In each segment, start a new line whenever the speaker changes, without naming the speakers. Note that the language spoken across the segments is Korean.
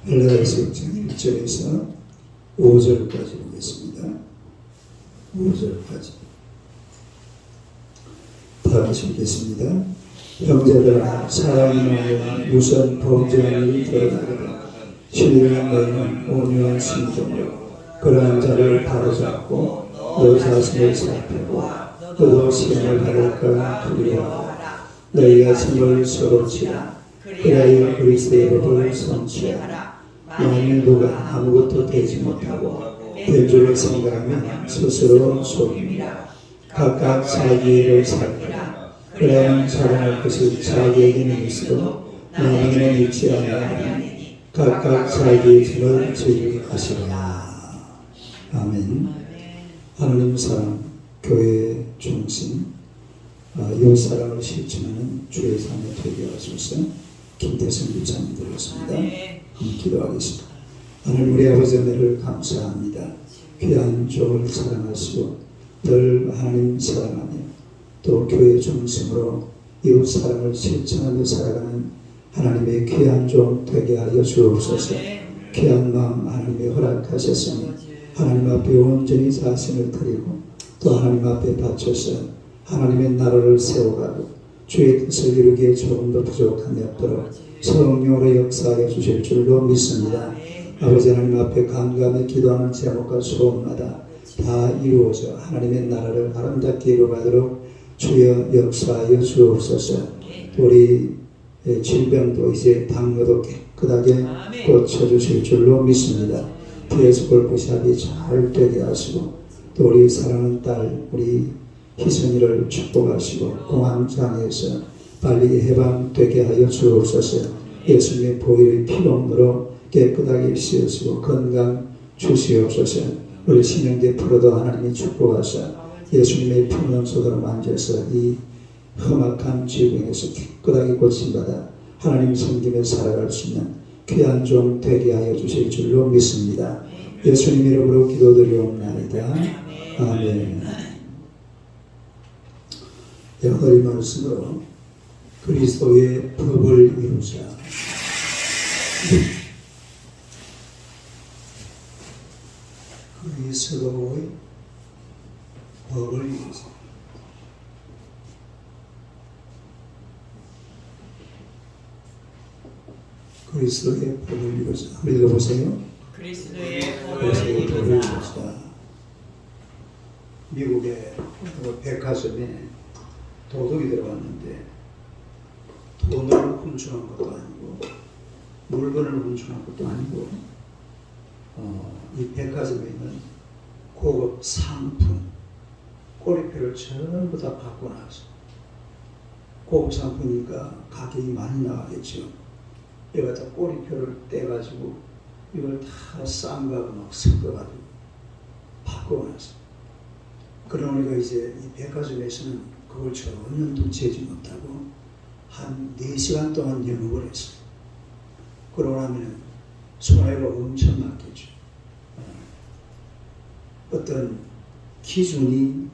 갈라디아서 6장 1절에서 5절까지 보겠습니다. 5절까지 다 같이 읽겠습니다. 형제들아, 사랑이나 유선 범죄한 일이 드러나거든 신령한 너희는 온유한 심정으로 그러한 자를 바로잡고 너 자신을 살피고 너도 시험을 받을까 두려워하고 너희가 힘을 서로 치라. 그리하여 그리스도의 법을 성취하라. 만일 누가 아무것도 되지 못하고 될 줄을 생각하면 스스로 속임이라. 각각 자기 일을 살피라. 그래야 자랑할 것이 자기에게는 있어도 남에게는 있지 아니하니 각각 자기의 짐을 즐기하시라. 아멘. 하나님 사랑, 교회의 중심, 이 사랑을 실천하는 주의 삶에 되게 하소서. 김태성 부장님 들었습니다. 기도하겠습니다. 하나님 우리 아버지 은혜를 감사합니다. 귀한 종을 사랑하시고 늘 하나님 사랑하며 또 교회 중심으로 이웃 사랑을 실천하며 살아가는 하나님의 귀한 종 되게 하여 주옵소서. 귀한 마음 하나님의 허락하셨으니 하나님 앞에 온전히 자신을 드리고 또 하나님 앞에 바쳐서 하나님의 나라를 세워가고 주의 뜻을 이루기에 조금 더 부족함이 없도록 성령으로 역사하여 주실 줄로 믿습니다. 아버지 하나님 앞에 간감히 기도하는 제목과 소원마다 다 이루어져 하나님의 나라를 아름답게 이루어가도록 주여 역사하여 주옵소서. 우리 질병도 이제 당뇨도 깨끗하게 고쳐주실 줄로 믿습니다. 피에서 골고샵이 잘 되게 하시고 또 우리 사랑하는 딸 우리 희선이를 축복하시고 공황장애에서 빨리 해방되게 하여 주옵소서. 예수님의 보혈의 피로 깨끗하게 씻으시고 건강 주시옵소서. 우리 신영대 프로도 하나님이 축복하사 예수님의 피는 소도로 만져서 이 험악한 질병에서 깨끗하게 고침받아 하나님 섬김에 살아갈 수 있는 귀한 종 되게 하여 주실 줄로 믿습니다. 예수님 이름으로 기도드리옵나이다. 아멘. 여호와의 말씀으로 그리스도의 법을 이루자. 그리스도의 법을 이루자. 그리스도의 법을 이루자. 읽어보세요.
그리스도의 법을 이루자.
미국의 백화점에 도둑이 들어왔는데 돈을 훔쳐간 것도 아니고 물건을 훔쳐간 것도 아니고 이 백화점에 있는 고급 상품 꼬리표를 전부 다 받고 나서 고급 상품이니까 가격이 많이 나가겠죠. 이걸 다 꼬리표를 떼가지고 이걸 다 싼 거하고 막 섞어가지고 받고 나서 그런 우리가 이제 이 백화점에서는 그걸 전혀 눈치채지 못하고 한 4시간 동안 영업을 했어요. 그러고 나면 손해가 엄청 났겠죠. 어떤 기준이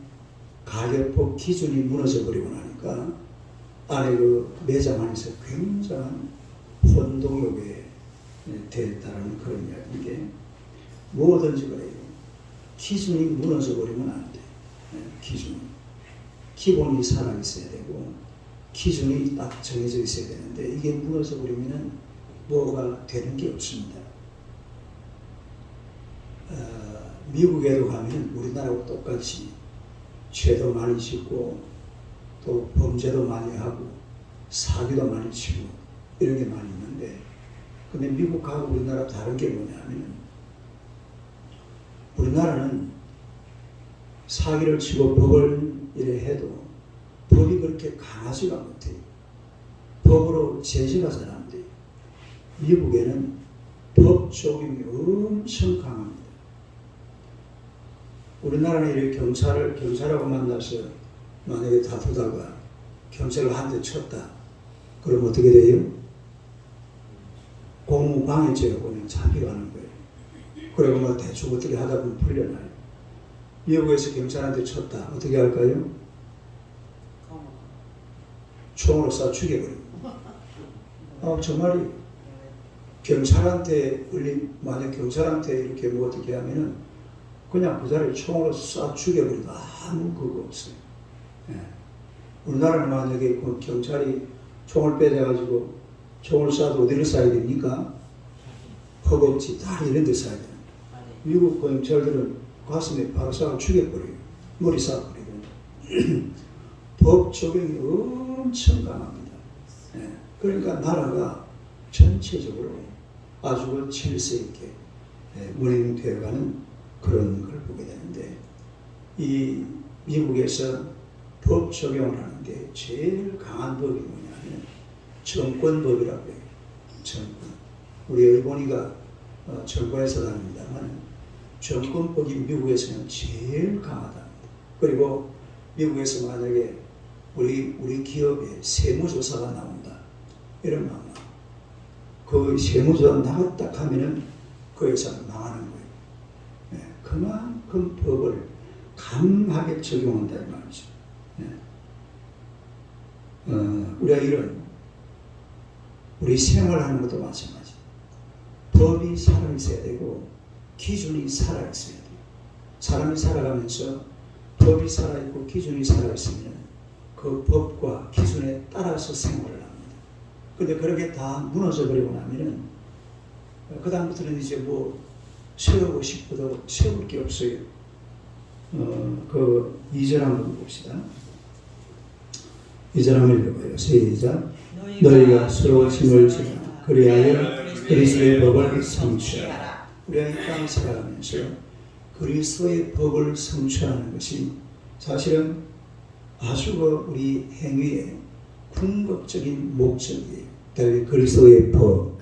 가격법 기준이 무너져 버리고 나니까 안에 그 매장 안에서 굉장한 혼동욕에 됐다는 그런 이야기인데 뭐든지 그래요. 기준이 무너져 버리면 안 돼. 기준. 기본이 살아있어야 되고 기준이 딱 정해져 있어야 되는데 이게 무너져 버리면 뭐가 되는 게 없습니다. 미국에도 가면 우리나라하고 똑같이 죄도 많이 짓고 또 범죄도 많이 하고 사기도 많이 치고 이런 게 많이 있는데 근데 미국하고 우리나라 다른 게 뭐냐면 우리나라는 사기를 치고 법을 이래 해도 법이 그렇게 강하지가 못해요. 법으로 제재가 잘 안 돼요. 미국에는 법 적용이 엄청 강합니다. 우리나라는 이렇게 경찰하고 만나서 만약에 다투다가 경찰을 한 대 쳤다. 그럼 어떻게 돼요? 공무방해죄가 그냥 잡혀가는 거예요. 그리고 뭐 대충 어떻게 하다 보면 풀려나요. 미국에서 경찰한테 쳤다. 어떻게 할까요? 총으로 쏴 죽여버려요. 정말이 경찰한테 만약 경찰한테 이렇게 뭐 어떻게 하면은 그냥 그 자리에 총으로 쏴 죽여버리고 아무 그거 없어요. 예. 우리나라는 만약에 그 경찰이 총을 빼내가지고 총을 쏴도 어디를 쏴야 됩니까? 허벅지, 다리 이런 데 쏴야 돼요. 미국 경찰들은 가슴에 바로 쏴 죽여버려요. 머리 쏴버리고. 법 적용이 엄청 강합니다. 예. 그러니까 나라가 전체적으로 아주 그 질서 있게 운행되어가는 그런 걸 보게 되는데, 이 미국에서 법 적용을 하는데 제일 강한 법이 뭐냐면 정권법이라고 해요. 정권. 우리 의본이가 정권에서 다닙니다만 정권법이 미국에서는 제일 강하다. 그리고 미국에서 만약에 우리 기업에 세무조사가 나온다 이런 말, 그 세무조사 나갔다 하면은 그 회사는 망하는 거예요. 네, 그만큼 법을 강하게 적용한다 이 말이죠. 네. 우리가 이런 우리 생활하는 것도 마찬가지. 법이 살아있어야 되고 기준이 살아있어야 돼요. 사람이 살아가면서 법이 살아있고 기준이 살아있으면 그 법과 기준에 따라서 생활을 합니다. 근데 그렇게 다 무너져 버리고 나면은 그 다음부터는 이제 뭐 세우고 싶어도 세울 게 없어요. 그 2절 한번 봅시다. 2절 한번 읽어봐요. 시작. 너희가 서로 짐을 지라 그리하여 그리스도의 법을 성취하라. 우리가 이 땅에 살아가면서 그리스도의 법을 성취하는 것이 사실은 아주 우리 행위의 궁극적인 목적이에요. 그리스도의 법.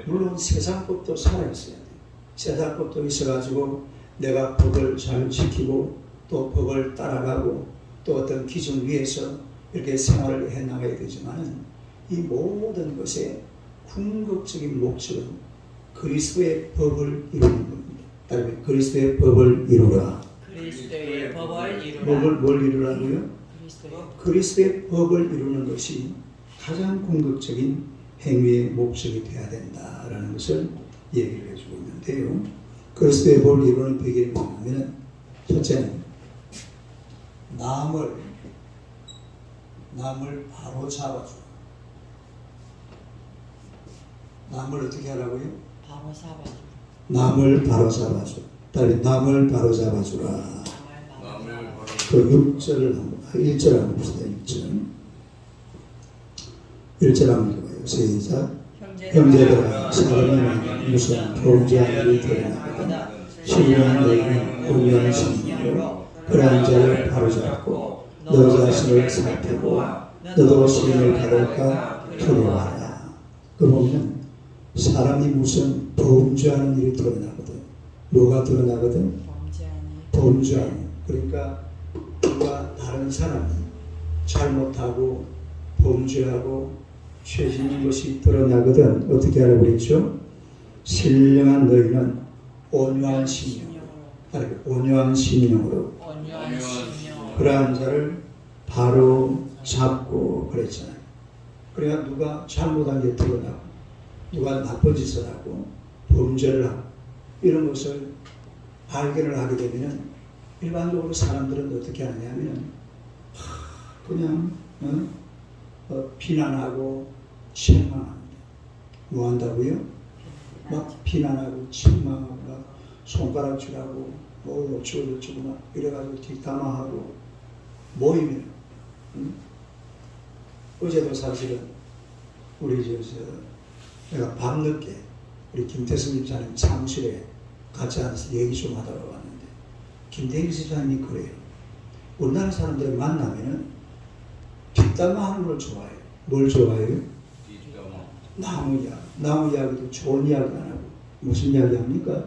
물론 세상 법도 살아있어야 돼요. 세상 법도 있어가지고 내가 법을 잘 지키고 또 법을 따라가고 또 어떤 기준 위에서 이렇게 생활을 해나가야 되지만 이 모든 것의 궁극적인 목적은 그리스도의 법을 이루는 겁니다. 따르면 그리스도의 법을 이루라.
그리스도의 법을 이루라.
뭘 이루라고요? 그리스도의 법을 이루는 것이 가장 궁극적인 행위의 목적이 되어야 된다라는 것을 얘기를 해주고 있는데요. 그리스도의 법을 이루는 비결이 뭐냐면 첫째는 남을 바로 잡아줘. 남을 어떻게 하라고요?
바로 잡아줘.
남을 바로 잡아줘. 남을 바로 잡아주라. 그 6절을 한번, 1절 한번 봅시다. 1절 한번 읽어봐요. 시작. 형제들아, 사람이 무슨 범죄한 일이 드러나거든 신령한 너희는 온유한 심령으로 그러한 자를 바로잡고 너 자신을 살피고 너도 시험을 받을까 두려워하라. 그 보면 사람이 무슨 범죄하는 일이 드러나거든. 뭐가 드러나거든? 범죄하는. 그러니까 누가 다른 사람이 잘못하고 범죄하고 죄 짓는 것이 드러나거든. 어떻게 하라고 그랬죠? 신령한 너희는 온유한 심령으로 그러한 자를 바로 잡고 그랬잖아요. 그러니까 누가 잘못한 게 드러나고 누가 나쁜 짓을 하고 범죄를 하고 이런 것을 발견을 하게 되면 일반적으로 사람들은 어떻게 하느냐면 그냥 비난하고 책망합니다. 뭐 한다고요? 막 비난하고 책망하고 막 손가락질하고 뭐 어쩌고 막 이래가지고 뒷담화하고 모이면 어제도 사실은 우리 내가 밤늦게 우리 김태승 집사님 사무실에 같이 앉아서 얘기 좀 하다가 왔는데 김태승 집사님이 그래요. 우리나라 사람들 만나면은 뒷담화하는 걸 좋아해요. 뭘 좋아해요? 나무 이야기도 좋은 이야기 안 하고 무슨 이야기 합니까?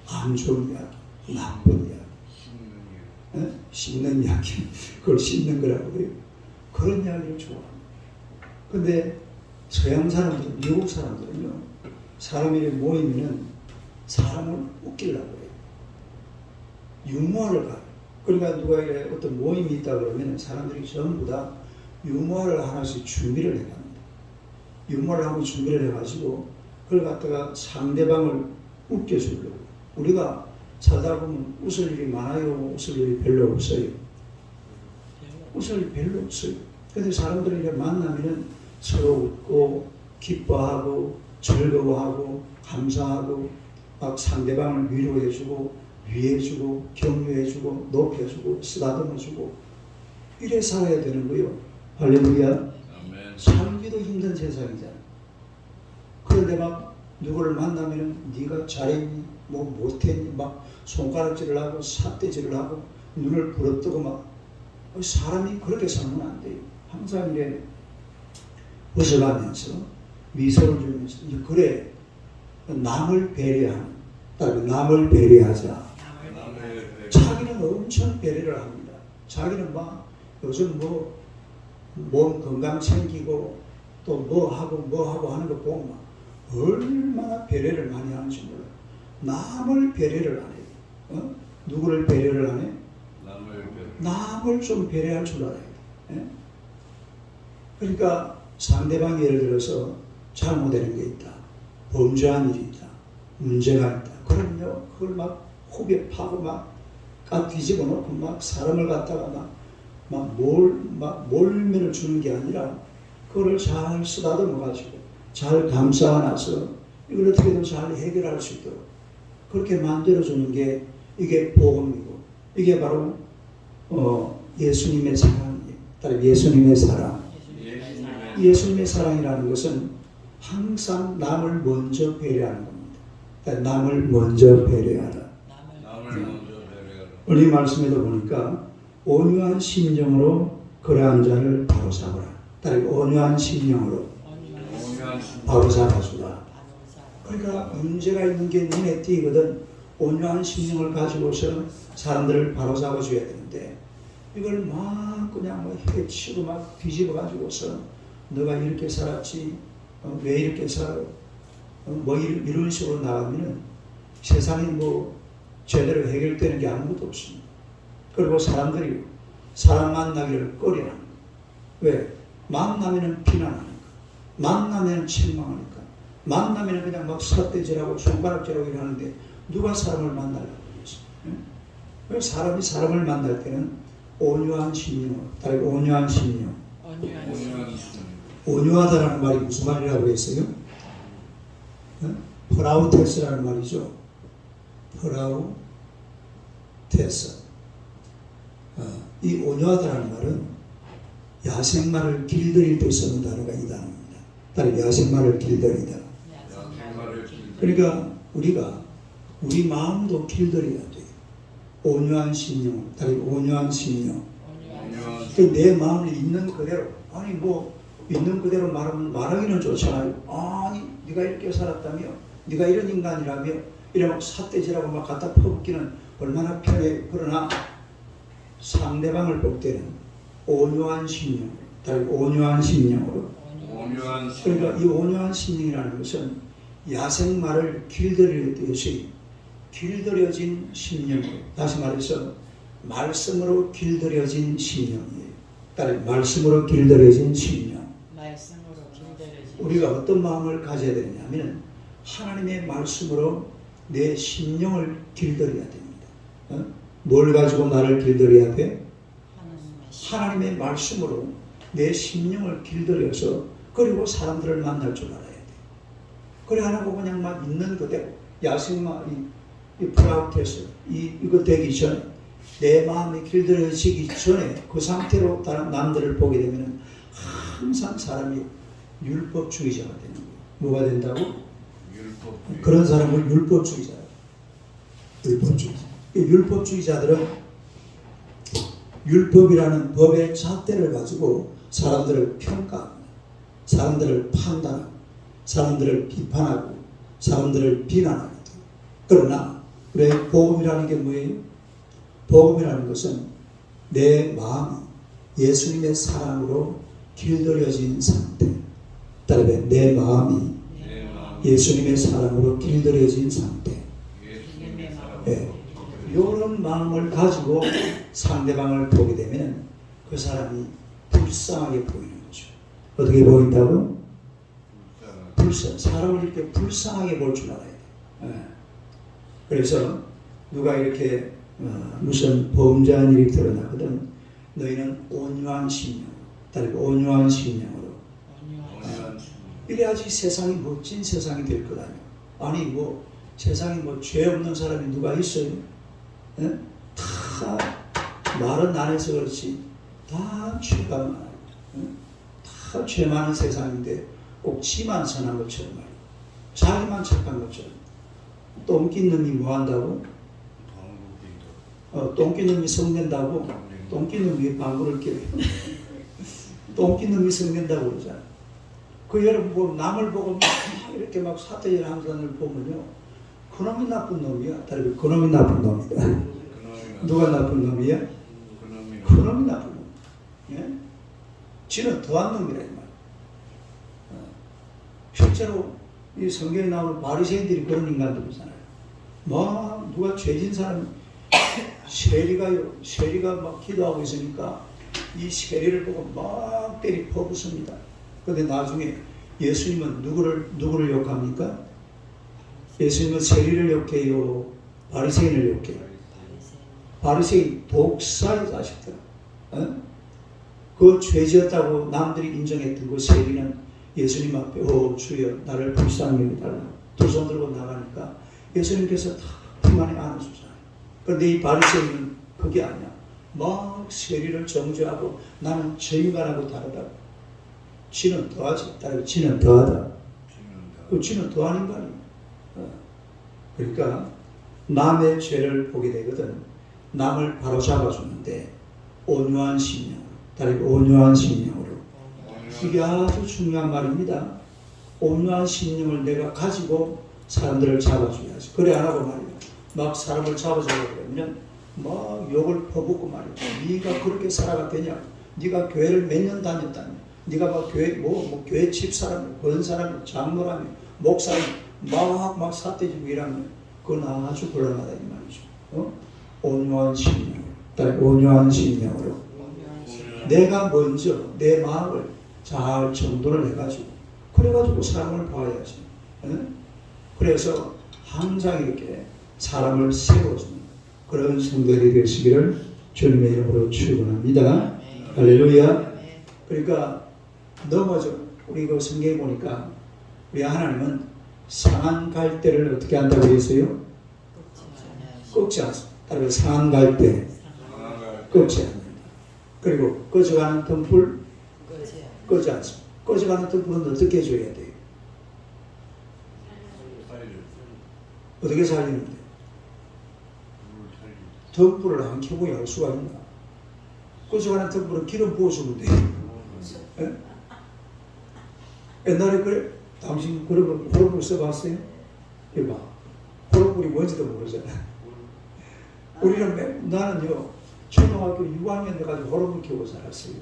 안 좋은 이야기, 나쁜 이야기, 씹는 이야기, 그걸 씹는 거라고 해요. 그런 이야기를 좋아합니다. 근데 서양 사람들, 미국 사람들은요, 사람이 모이면은 사람을 웃기려고 해요. 유머를 가요. 그러니까 누가 어떤 모임이 있다 그러면 사람들이 전부 다 유머를 하나씩 준비를 해갑니다. 유머를 하고 준비를 해가지고 그걸 갖다가 상대방을 웃겨주려고. 우리가 살다 보면 웃을 일이 많아요? 웃을 일이 별로 없어요? 웃을 일이 별로 없어요. 근데 사람들이 이제 만나면은 서로 웃고 기뻐하고 즐거워하고 감사하고 막 상대방을 위로해주고 위해주고 격려해주고 높여주고 쓰다듬어주고 이래 살아야 되는 거요. 할렐루야. 살기도 힘든 세상이잖아. 그런데 막 누구를 만나면 네가 잘했니? 뭐 못했니? 막 손가락질을 하고 삿대질을 하고 눈을 부릅뜨고 막 사람이 그렇게 살면 안 돼요. 항상 이래 웃어가면서 미소를 주면서 그래 남을 배려하는 남을 배려하자. 자기는 엄청 배려를 합니다. 자기는 막 요즘 뭐 몸 건강 챙기고 또 뭐 하고 하는 거 보면 얼마나 배려를 많이 하는지 몰라요. 남을 배려를 안 해요. 어? 누구를 배려를 안 해? 남을 좀 배려할 줄 알아요. 예? 그러니까 상대방이 예를 들어서 잘못되는 게 있다. 범죄한 일이 있다. 문제가 있다. 그럼요. 그걸 막 호흡에 파고 막 뒤집어 놓고 막 사람을 갖다가 막 몰면을 주는 게 아니라 그거를 잘 쓰다듬어 가지고 잘 감싸놔서 이걸 어떻게든 잘 해결할 수 있도록 그렇게 만들어주는 게 이게 복음이고 이게 바로 예수님의 사랑이에요. 따라 예수님의 사랑. 예수님의 사랑이라는 것은 항상 남을 먼저 배려하는 겁니다. 그러니까 남을 먼저 배려하라. 오늘 이 말씀에도 보니까 온유한 심령으로 그러한 자를 바로잡으라. 따라 온유한 심령으로 바로잡아주라. 그러니까 문제가 있는 게 눈에 띄거든. 온유한 심령을 가지고서 사람들을 바로잡아줘야 되는데 이걸 막 그냥 뭐 해치고 막 뒤집어 가지고서 너가 이렇게 살았지 왜 이렇게 살아 뭐 이런 식으로 나가면은 세상이 뭐 제대로 해결되는 게 아무것도 없습니다. 그리고 사람들이 사람 만나기를 꺼려하는 거예요. 왜? 만나면은 비난하니까 만나면은 책망하니까 만나면은 그냥 막 삿대질하고 손가락질하고 이러는데 누가 사람을 만나려고 그러겠어요? 사람이 사람을 만날 때는 온유한 심령, 온유한 심령. 온유하다라는 말이 무슨 말이라고 했어요? 프라우테스라는 말이죠. 프라우테스. 이 온유하다라는 말은 야생마를 길들일 때 쓰는 단어가 이 단어입니다. 따로 야생마를 길들이다. 그러니까 우리가 우리 마음도 길들여야 돼요. 온유한 심령, 따로 온유한 심령. 내 마음이 있는 그대로 아니 뭐 있는 그대로 말하기는 좋잖아요. 아니 네가 이렇게 살았다며 네가 이런 인간이라며 이러면 삿대질하고 막 갖다 퍼붓기는 얼마나 편해. 그러나 상대방을 볼 때는 온유한 심령, 온유한 심령으로. 그러니까 이 온유한 심령이라는 것은 야생마를 길들이듯이 길들여진 심령으로. 다시 말해서 말씀으로 길들여진 심령이에요. 말씀으로 길들여진 심령. 우리가 어떤 마음을 가져야 되냐면 하나님의 말씀으로 내 심령을 길들여야 됩니다. 뭘 가지고 나를 길들여야 돼? 하나님의 말씀으로 내 심령을 길들여서 그리고 사람들을 만날 줄 알아야 돼. 그래 안 하고 그냥 막 있는 그대로 야생마 이 프라우테스 이거 되기 전에 내 마음이 길들여지기 전에 그 상태로 다른 남들을 보게 되면 항상 사람이 율법주의자가 되는 거예요. 뭐가 된다고? 그런 사람을 율법주의자예요. 율법주의자들은 율법이라는 법의 잣대를 가지고 사람들을 평가합니다. 사람들을 판단하고 사람들을 비판하고 사람들을 비난합니다. 그러나 우리 복음이라는 게 뭐예요? 복음이라는 것은 내 마음이 예수님의 사랑으로 길들여진 상태. 따라서 내 마음이 예수님의 사랑으로 길들여진 상태. 네. 이런 마음을 가지고 상대방을 보게 되면 그 사람이 불쌍하게 보이는 거죠. 어떻게 보인다고? 사람을 이렇게 불쌍하게 볼 줄 알아야 돼. 예. 그래서 누가 이렇게 무슨 범죄한 일이 드러나거든 너희는 온유한 심령으로 따르고 온유한 심령으로 이래야지 세상이 멋진 세상이 될 것 아니야. 아니 뭐 세상에 뭐 죄 없는 사람이 누가 있어요? 예? 다 말은 안 해서 그렇지 다 죄가 많아요. 예? 다 죄 많은 세상인데 꼭 지만 선한 것처럼 말이야. 자기만 착한 것처럼. 똥낀 놈이 뭐 한다고? 똥낀 놈이 성낸다고? 똥낀 놈이 방구를 껴요. 똥낀 놈이 성낸다고 그러잖아. 그 여러분 보면 남을 보고 막 이렇게 막 사태질 하는 사람을 보면요. 그놈이 나쁜 놈이야. 다른 그놈이 나쁜 놈이다. 누가 나쁜 놈이야? 그놈이 나쁜 놈. 예? 지는 더한 놈이라 이 말. 실제로 이 성경에 나오는 바리새인들이 그런 인간들이잖아요. 막 누가 죄진 사람 세리가 막 기도하고 있으니까 이 세리를 보고 막 때리 퍼붓습니다. 그런데 나중에 예수님은 누구를 욕합니까? 예수님은 세리를 욕해요? 바리새인을 욕해요? 바리새인 독사의 자식들. 그 죄지었다고 남들이 인정했던 그 세리는 예수님 앞에 주여 나를 불쌍히 여기달라 두 손 들고 나가니까 예수님께서 다 품안에 안아주잖아요. 그런데 이 바리새인은 그게 아니야. 막 세리를 정죄하고 나는 저 인간하고 다르다고. 지는 더하지. 따라서 지는 더하다. 그 지는 더한 인간이에요. 그러니까 남의 죄를 보게 되거든. 남을 바로 잡아주는데 온유한 심령. 따라서 온유한 심령으로. 이게 아주 중요한 말입니다. 온유한 심령을 내가 가지고 사람들을 잡아줘야지. 그래 안 하고 말이야. 막 사람을 잡아주려고 그러면 막 욕을 퍼붓고 말이야. 네가 그렇게 살아갔더냐? 네가 교회를 몇 년 다녔다며? 네가 막 교회 집사람이, 권사람이, 장로라며, 목사람이 막 사태지고 이러면 그건 아주 곤란하다 이 말이죠. 온유한 심령, 온유한 심령으로 내가 먼저 내 마음을 잘 정돈을 해가지고 그래가지고 사람을 봐야지. 그래서 항상 이렇게 사람을 세워주는 그런 성도들이 되시기를 주님의 이름으로 축원합니다. 할렐루야. 그러니까 넘어져. 우리 그 성경에 보니까 우리 하나님은 상한 갈대를 어떻게 한다고 했어요? 꺾지 않습니다. 따라서 상한 갈대 꺾지 않는다. 그리고 꺼져가는 등불 꺼지 않습니다. 꺼져가는 등불은 어떻게 해줘야 돼요? 어떻게 살리는데? 등불을 안 켜고 할 수가 있나? 꺼져가는 등불은 기름 부어주면 돼요. 옛날에 그래, 당신 그런 호롱불 써봤어요? 이봐, 호롱불이 뭔지도 모르잖아. 나는요, 초등학교 6학년 돼가지고 호롱불 켜고 살았어요.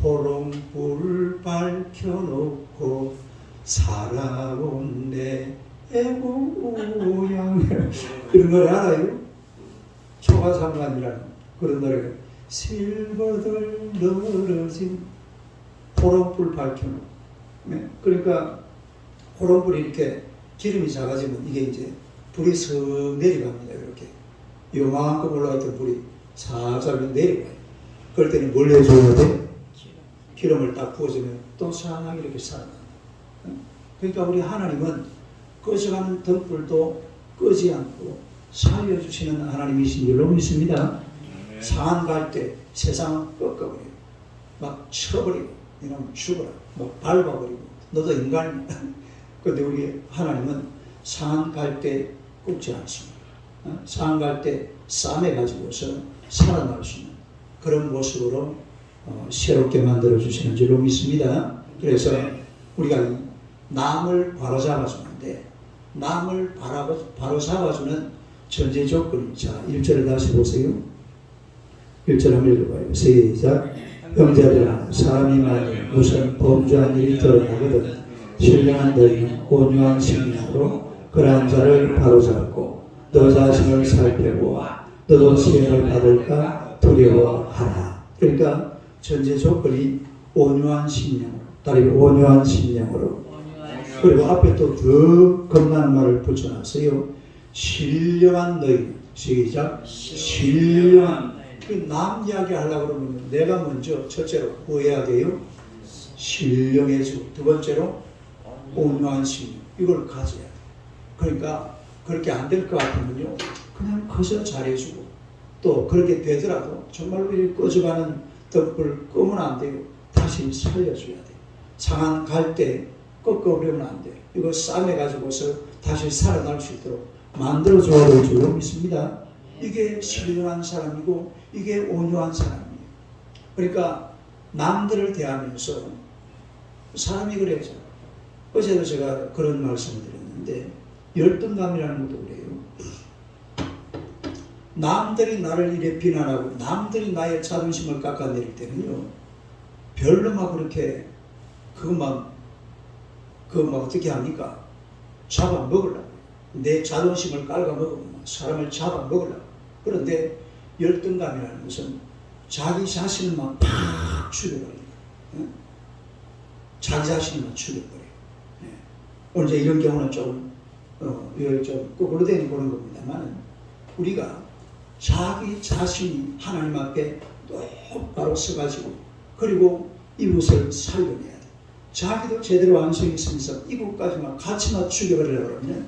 호롱불 밝혀놓고 살아온 내 애고향 그런 노래 알아요? 초가삼간이라는 그런 노래가 실버들 늘어진 호롱불 밝혀놓고 네? 그러니까 호롱불이 이렇게 기름이 작아지면 이게 이제 불이 슥 내려갑니다. 이렇게 요만큼 올라갔던 불이 살살 내려가요. 그럴 때는 뭘 해줘야 돼? 기름을 딱 부어주면 또 시원하게 이렇게 살아난다. 그러니까 우리 하나님은 꺼져가는 등불도 끄지 않고 살려주시는 하나님이신 줄로 믿습니다. 상한 갈 때 세상은 꺾어버려요. 막 쳐버리고 이러면 죽어라. 막 밟아버리고 너도 인간이야. 그런데 우리 하나님은 상한 갈 때 꺾지 않습니다. 상한 갈 때 싸매가지고서 살아날 수 있는 그런 모습으로 새롭게 만들어주시는 줄로 믿습니다. 그래서 우리가 남을 바로잡아주는데 남을 바로잡아주는 전제 조건이 자 1절을 다시 보세요. 1절 한번 읽어봐요. 시작. 형제들아 사람이 만일 무슨 범죄한 일이 드러나거든 신령한 너희는 온유한 심령으로 그러한 자를 바로잡고 너 자신을 살펴보아 너도 시험을 받을까 두려워하라. 그러니까 전제 조건이 온유한 심령으로 따르고 온유한 심령으로 그리고 앞에 또 더 겁나는 말을 붙여놨어요. 신령한 너희. 시작. 신령한. 남 이야기 하려고 그러면 내가 먼저 첫째로 구해야 돼요. 신령의 주. 두 번째로 온유한 심. 이걸 가져야 돼. 그러니까 그렇게 안 될 것 같으면요, 그냥 커서 잘해주고, 또 그렇게 되더라도 정말로 이 꺼져가는 덕불 끄면 안 돼요. 다시 살려줘야 돼. 상한 갈 때 꺾어버리면 안 돼. 이거 싸매가지고서 다시 살아날 수 있도록 만들어줘야 될 줄로 믿습니다. 이게 신령한 사람이고 이게 온유한 사람이에요. 그러니까 남들을 대하면서 사람이 그래요. 어제도 제가 그런 말씀을 드렸는데 열등감이라는 것도 그래요. 남들이 나를 이래 비난하고 남들이 나의 자존심을 깎아내릴 때는요, 별로 막 그렇게 그거 막 어떻게 합니까? 잡아먹으려고. 내 자존심을 깔아먹으면 사람을 잡아먹으려고. 그런데 열등감이라는 것은 자기 자신을 막 팍 죽여버려요. 자기 자신을 막 죽여버려요. 오늘 이제 이런 경우는 좀 거꾸로 되는 보는 겁니다만, 우리가 자기 자신이 하나님 앞에 똑바로 서가지고, 그리고 이웃을 살려내야 돼. 자기도 제대로 완성이 있으면서 이웃까지만 같이만 죽여버리려고 그러면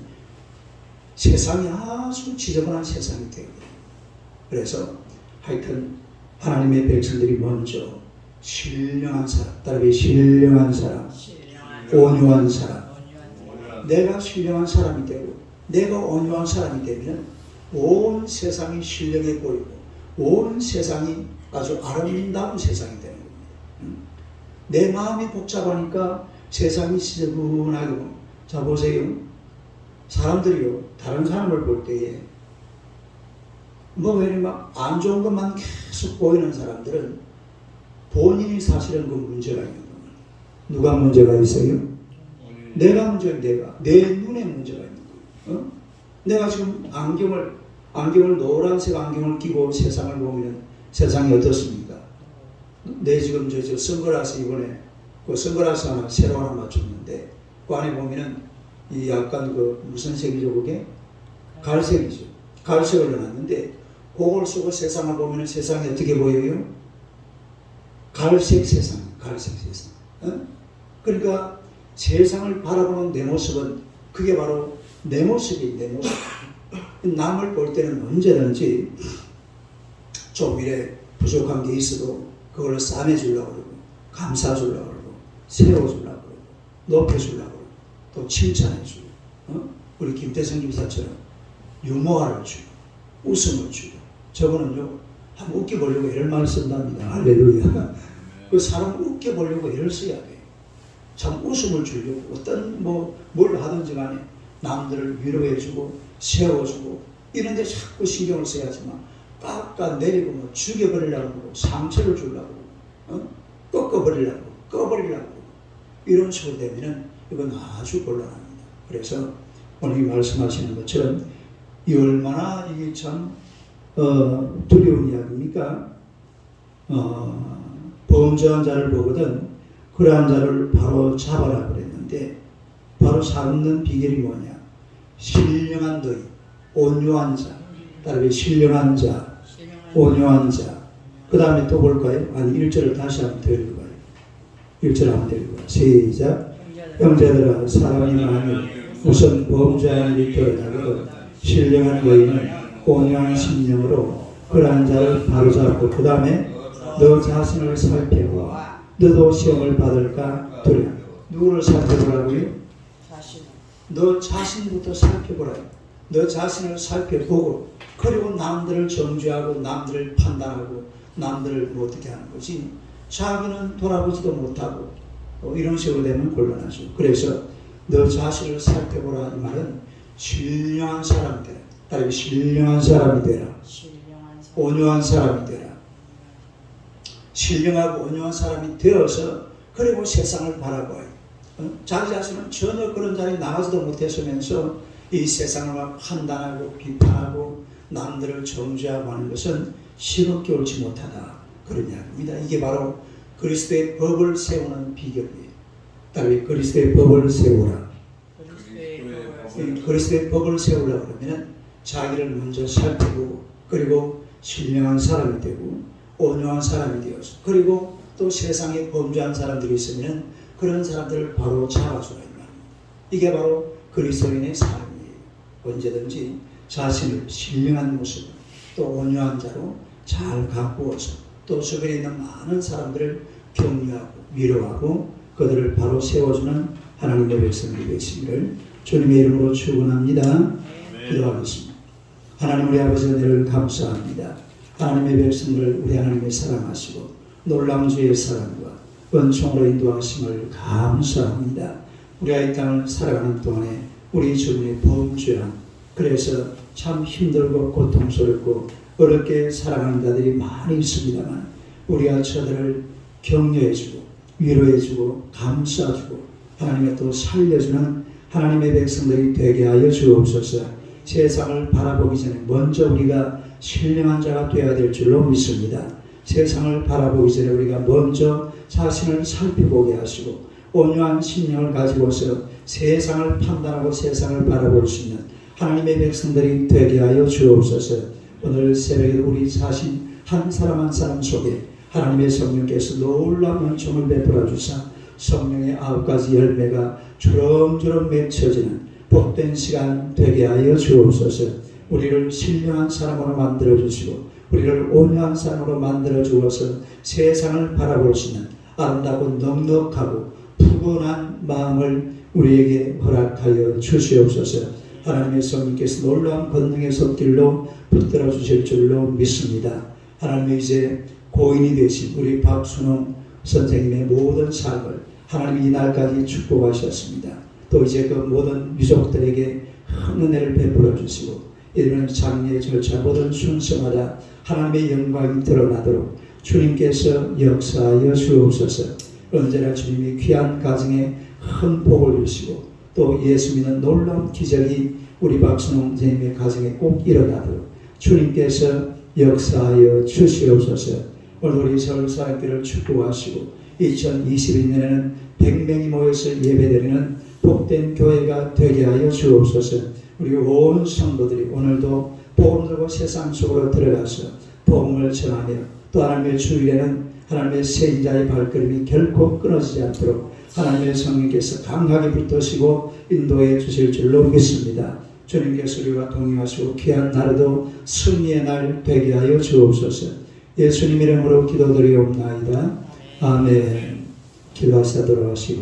세상이 아주 지저분한 세상이 되거든요. 그래서 하여튼 하나님의 백성들이 먼저 신령한 사람, 따르게 신령한 사람, 온유한 사람, 내가 신령한 사람이 되고 내가 온유한 사람이 되면 온 세상이 신령해 보이고 온 세상이 아주 아름다운 세상이 되는 겁니다. 내 마음이 복잡하니까 세상이 지저분하게 보고, 자 보세요. 사람들이요, 다른 사람을 볼 때에 왜 막 안 좋은 것만 계속 보이는 사람들은 본인이 사실은 그 문제가 있는 겁니다. 누가 문제가 있어요? 내가 문제는 내 눈에 문제가 있는 거예요. 내가 지금 안경을 노란색 안경을 끼고 세상을 보면 세상이 어떻습니까? 내 지금 저 선글라스 이번에 그 선글라스 하나 새로 하나 맞췄는데 그 안에 보면은 이 약간 그 무슨 색이죠 그게? 갈색이죠. 갈색을 넣어놨는데 그걸 쓰고 세상을 보면은 세상이 어떻게 보여요? 갈색 세상. 그러니까 세상을 바라보는 내 모습은 그게 바로 내 모습이 내 모습. 남을 볼 때는 언제든지 좀 이래 부족한 게 있어도 그걸 싸매주려고 그러고 감싸주려고 그러고 세워주려고 그러고 높여주려고 그러고 또 칭찬해주고, 우리 김태성 집사처럼 유머를 주고 웃음을 주고. 저분은요 한번 웃겨보려고 애를 많이 쓴답니다. 할렐루야. 그 사람 웃겨보려고 애를 써야 돼. 참 웃음을 주려고 어떤 뭘 하든지 간에 남들을 위로해주고 세워주고 이런데 자꾸 신경을 써야지만 깎아내리고 죽여버리려고 하고 상처를 주려고 하고 꺾어버리려고 하고 꺼버리려고 하고 이런 식으로 되면은 이건 아주 곤란합니다. 그래서 오늘 말씀하시는 것처럼 이 얼마나 이게 참 두려운 이야기입니까? 범죄한 자를 보거든 그러한 자를 바로 잡아라 그랬는데, 바로 잡는 비결이 뭐냐? 신령한 너희, 온유한 자, 따르게 신령한 자, 온유한 자. 그 다음에 또 볼까요? 아니 1절을 다시 한번 더 읽어봐요. 1절 한번 더 읽어봐요. 시작. 형제들아, 사람이 많이 우선 범죄한 일이 드러나거든 신령한 너희는 온유한 심령으로 그러한 자를 바로잡고 그 다음에 너 자신을 살펴보아 너도 시험을 받을까 두려. 누구를 살펴보라고요? 너 자신부터 살펴보라. 너 자신을 살펴보고 그리고 남들을 정죄하고 남들을 판단하고 남들을 어떻게 하는 거지. 자기는 돌아보지도 못하고 이런 식으로 되면 곤란하죠. 그래서 너 자신을 살펴보라 이 말은 신령한 사람이 되라. 따르게 신령한 사람이 되라. 온유한 사람이 되라. 신령하고 온유한 사람이 되어서 그리고 세상을 바라봐요. 자기 자신은 전혀 그런 자리에 나가지도 못했으면서 이 세상을 막 판단하고 비판하고 남들을 정죄하고 하는 것은 시럽게 옳지 못하다. 그런 이야기입니다. 이게 바로 그리스도의 법을 세우는 비결이에요. 따르게 그리스도의 법을 세우라. 그리스도의 법을 세우려고 그러면 자기를 먼저 살피고 그리고 신령한 사람이 되고 온유한 사람이 되어서 그리고 또 세상에 범죄한 사람들이 있으면 그런 사람들을 바로 잡아주라 이 말입니다. 이게 바로 그리스도인의 삶이에요. 언제든지 자신을 신령한 모습 또 온유한 자로 잘 가꾸어서 또 주변에 있는 많은 사람들을 격려하고 위로하고 그들을 바로 세워주는 하나님의 백성들이 되시기를 주님의 이름으로 축원합니다. 기도하겠습니다. 하나님 우리 아버지 은혜를 감사합니다. 하나님의 백성들을 우리 하나님이 사랑하시고 놀라운 주의 사랑과 은총으로 인도하심을 감사합니다. 우리가 이 땅을 살아가는 동안에 우리 주님의 범죄함 그래서 참 힘들고 고통스럽고 어렵게 살아가는 자들이 많이 있습니다만 우리가 저들을 격려해주고 위로해주고 감싸주고 하나님의 또 살려주는 하나님의 백성들이 되게 하여 주옵소서. 세상을 바라보기 전에 먼저 우리가 신령한 자가 되어야 될 줄로 믿습니다. 세상을 바라보기 전에 우리가 먼저 자신을 살펴보게 하시고 온유한 심령을 가지고서 세상을 판단하고 세상을 바라볼 수 있는 하나님의 백성들이 되게 하여 주옵소서. 오늘 새벽에 우리 자신 한 사람 한 사람 속에 하나님의 성령께서 놀라운 은총을 베풀어 주사 성령의 9가지 열매가 주렁주렁 맺혀지는 복된 시간 되게 하여 주옵소서. 우리를 신령한 사람으로 만들어 주시고 우리를 온유한 사람으로 만들어 주어서 세상을 바라볼 수 있는 아름답고 넉넉하고 푸근한 마음을 우리에게 허락하여 주시옵소서. 하나님의 성령께서 놀라운 권능의 손길로 붙들어 주실 줄로 믿습니다. 하나님의 이제 고인이 되신 우리 박순홍 선생님의 모든 삶을 하나님이 이날까지 축복하셨습니다. 또 이제 그 모든 유족들에게 큰 은혜를 베풀어 주시고 이런 장례 절차 모든 순서마다 하나님의 영광이 드러나도록 주님께서 역사하여 주옵소서. 언제나 주님이 귀한 가정에 큰 복을 주시고 또 예수 믿는 놀라운 기적이 우리 박순홍 선생님의 가정에 꼭 일어나도록 주님께서 역사하여 주시옵소서. 오늘 우리 서울사학교를 축복하시고 2022년에는 100명이 모여서 예배드리는 복된 교회가 되게 하여 주옵소서. 우리 온 성도들이 오늘도 복음 들고 세상 속으로 들어가서 복음을 전하며 또 하나님의 주일에는 하나님의 새 인자의 발걸음이 결코 끊어지지 않도록 하나님의 성령께서 강하게 붙드시고 인도해 주실 줄로 믿습니다. 주님께서 우리와 동행하시고 귀한 날에도 승리의 날 되게 하여 주옵소서. 예수님 이름으로 기도드리옵나이다. 아멘. 기도하시다 돌아가시고